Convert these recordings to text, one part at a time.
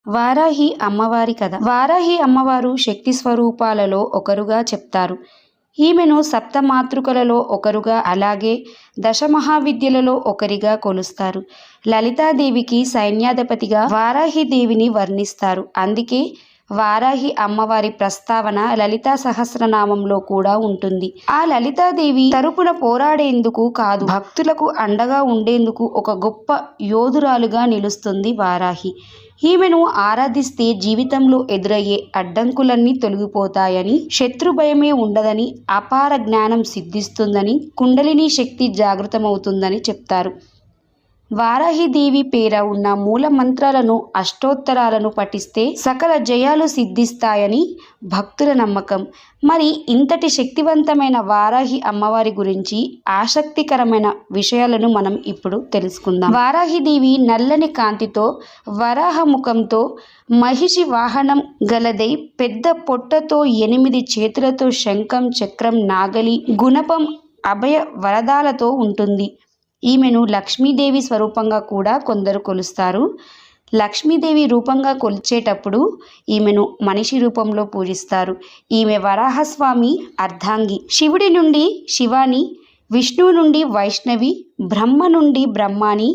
వారాహి అమ్మవారి కథ. వారాహి అమ్మవారు శక్తి స్వరూపాలలో ఒకరుగా చెప్తారు. ఈమెను సప్తమాతృకలలో ఒకరుగా, అలాగే దశమహావిద్యలలో ఒకరిగా కొలుస్తారు. లలితాదేవికి సైన్యాధిపతిగా వారాహి దేవిని వర్ణిస్తారు. అందుకే వారాహి అమ్మవారి ప్రస్తావన లలితా సహస్రనామంలో కూడా ఉంటుంది. ఆ లలితాదేవి తరపున పోరాడేందుకు కాదు, భక్తులకు అండగా ఉండేందుకు ఒక గొప్ప యోధురాలుగా నిలుస్తుంది వారాహి. ఈమెను ఆరాధిస్తే జీవితంలో ఎదురయ్యే అడ్డంకులన్నీ తొలగిపోతాయని, శత్రు భయమే ఉండదని, అపార జ్ఞానం సిద్ధిస్తుందని, కుండలిని శక్తి జాగృతమవుతుందని చెప్తారు. వారాహిదేవి పేర ఉన్న మూల మంత్రాలను, అష్టోత్తరాలను పఠిస్తే సకల జయాలు సిద్ధిస్తాయని భక్తుల నమ్మకం. మరి ఇంతటి శక్తివంతమైన వారాహి అమ్మవారి గురించి ఆసక్తికరమైన విషయాలను మనం ఇప్పుడు తెలుసుకుందాం. వారాహిదేవి నల్లని కాంతితో, వరాహ ముఖంతో, మహిషి వాహనం గలదై, పెద్ద పొట్టతో, 8 చేతులతో, శంఖం, చక్రం, నాగలి, గుణపం, అభయ వరదాలతో ఉంటుంది. ఈమెను లక్ష్మీదేవి స్వరూపంగా కూడా కొందరు కొలుస్తారు. లక్ష్మీదేవి రూపంగా కొలిచేటప్పుడు ఈమెను మనిషి రూపంలో పూజిస్తారు. ఈమె వరాహస్వామి అర్ధాంగి. శివుడి నుండి శివాని, విష్ణువు నుండి వైష్ణవి, బ్రహ్మ నుండి బ్రహ్మాని,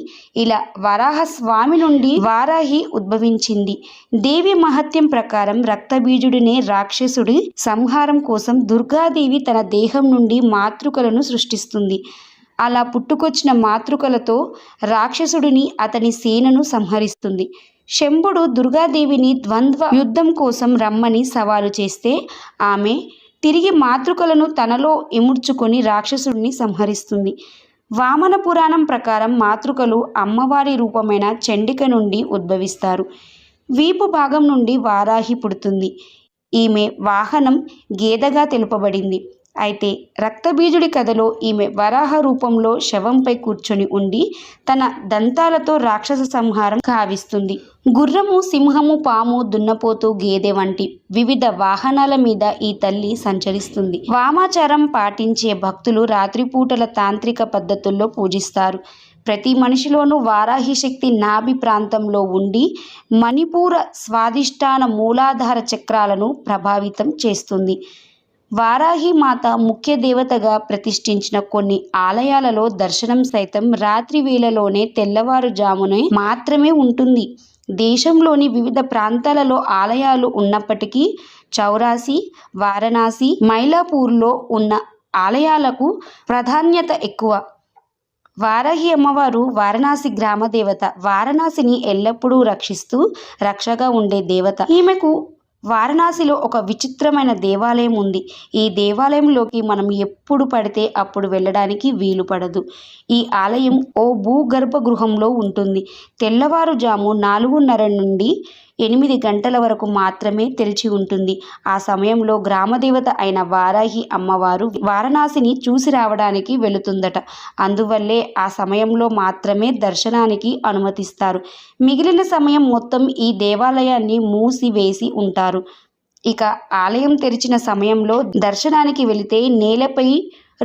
ఇలా వరాహస్వామి నుండి వారాహి ఉద్భవించింది. దేవి మహత్యం ప్రకారం రక్తబీజుడినే రాక్షసుడి సంహారం కోసం దుర్గాదేవి తన దేహం నుండి మాతృకలను సృష్టిస్తుంది. అలా పుట్టుకొచ్చిన మాతృకలతో రాక్షసుడిని, అతని సేనను సంహరిస్తుంది. శంభుడు దుర్గాదేవిని ద్వంద్వ యుద్ధం కోసం రమ్మని సవాలు చేస్తే ఆమె తిరిగి మాతృకలను తనలో ఇముడ్చుకొని రాక్షసుడిని సంహరిస్తుంది. వామన పురాణం ప్రకారం మాతృకలు అమ్మవారి రూపమైన చండిక నుండి ఉద్భవిస్తారు. వీపు భాగం నుండి వారాహి పుడుతుంది. ఈమె వాహనం గేదెగా తెలుపబడింది. అయితే రక్తబీజుడి కథలో ఈమె వరాహ రూపంలో శవంపై కూర్చొని ఉండి తన దంతాలతో రాక్షస సంహారం కావిస్తుంది. గుర్రము, సింహము, పాము, దున్నపోతు, గేదె వంటి వివిధ వాహనాల మీద ఈ తల్లి సంచరిస్తుంది. వామాచారం పాటించే భక్తులు రాత్రిపూటల తాంత్రిక పద్ధతుల్లో పూజిస్తారు. ప్రతి మనిషిలోనూ వారాహి శక్తి నాభి ప్రాంతంలో ఉండి మణిపూర స్వాదిష్టాన మూలాధార చక్రాలను ప్రభావితం చేస్తుంది. వారాహి మాత ముఖ్య దేవతగా ప్రతిష్ఠించిన కొన్ని ఆలయాలలో దర్శనం సైతం రాత్రి వేళలోనే, తెల్లవారుజామునే మాత్రమే ఉంటుంది. దేశంలోని వివిధ ప్రాంతాలలో ఆలయాలు ఉన్నప్పటికీ చౌరాసి, వారణాసి, మైలాపూర్లో ఉన్న ఆలయాలకు ప్రాధాన్యత ఎక్కువ. వారాహి అమ్మవారు వారణాసి గ్రామ దేవత. వారణాసిని ఎల్లప్పుడూ రక్షిస్తూ రక్షగా ఉండే దేవత. ఈమెకు వారణాసిలో ఒక విచిత్రమైన దేవాలయం ఉంది. ఈ దేవాలయంలోకి మనం ఎప్పుడు పడితే అప్పుడు వెళ్ళడానికి వీలు పడదు. ఈ ఆలయం ఓ భూగర్భ గృహంలో ఉంటుంది. తెల్లవారుజాము 4:30 నుండి 8 గంటల వరకు మాత్రమే తెరిచి ఉంటుంది. ఆ సమయంలో గ్రామదేవత అయిన వారాహి అమ్మవారు వారణాసిని చూసి రావడానికి వెళుతుందట. అందువల్లే ఆ సమయంలో మాత్రమే దర్శనానికి అనుమతిస్తారు. మిగిలిన సమయం మొత్తం ఈ దేవాలయాన్ని మూసివేసి ఉంటారు. ఇక ఆలయం తెరిచిన సమయంలో దర్శనానికి వెళితే నేలపై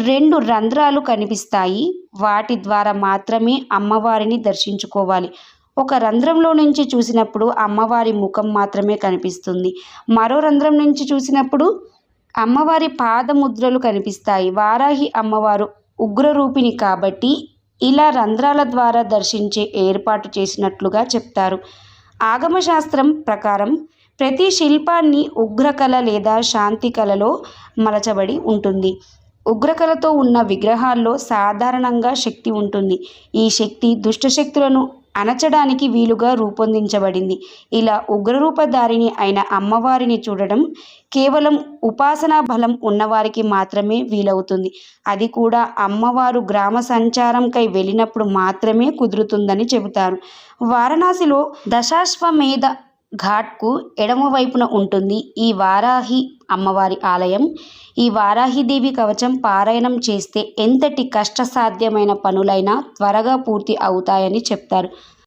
2 రంధ్రాలు కనిపిస్తాయి. వాటి ద్వారా మాత్రమే అమ్మవారిని దర్శించుకోవాలి. ఒక రంధ్రంలో నుంచి చూసినప్పుడు అమ్మవారి ముఖం మాత్రమే కనిపిస్తుంది. మరో రంధ్రం నుంచి చూసినప్పుడు అమ్మవారి పాదముద్రలు కనిపిస్తాయి. వారాహి అమ్మవారు ఉగ్రరూపిణి కాబట్టి ఇలా రంధ్రాల ద్వారా దర్శించే ఏర్పాటు చేసినట్లుగా చెప్తారు. ఆగమశాస్త్రం ప్రకారం ప్రతి శిల్పాన్ని ఉగ్రకళ లేదా శాంతి కళలో మలచబడి ఉంటుంది. ఉగ్రకళతో ఉన్న విగ్రహాల్లో సాధారణంగా శక్తి ఉంటుంది. ఈ శక్తి దుష్టశక్తులను అణచడానికి వీలుగా రూపొందించబడింది. ఇలా ఉగ్రరూపధారిణి అయిన అమ్మవారిని చూడడం కేవలం ఉపాసనా బలం ఉన్నవారికి మాత్రమే వీలవుతుంది. అది కూడా అమ్మవారు గ్రామ సంచారంకై వెళ్ళినప్పుడు మాత్రమే కుదురుతుందని చెబుతారు. వారణాసిలో దశాశ్వమేధ ఘాట్కు ఎడమ వైపున ఉంటుంది ఈ వారాహి అమ్మవారి ఆలయం. ఈ వారాహిదేవి కవచం పారాయణం చేస్తే ఎంతటి కష్టసాధ్యమైన పనులైనా త్వరగా పూర్తి అవుతాయని చెప్తారు.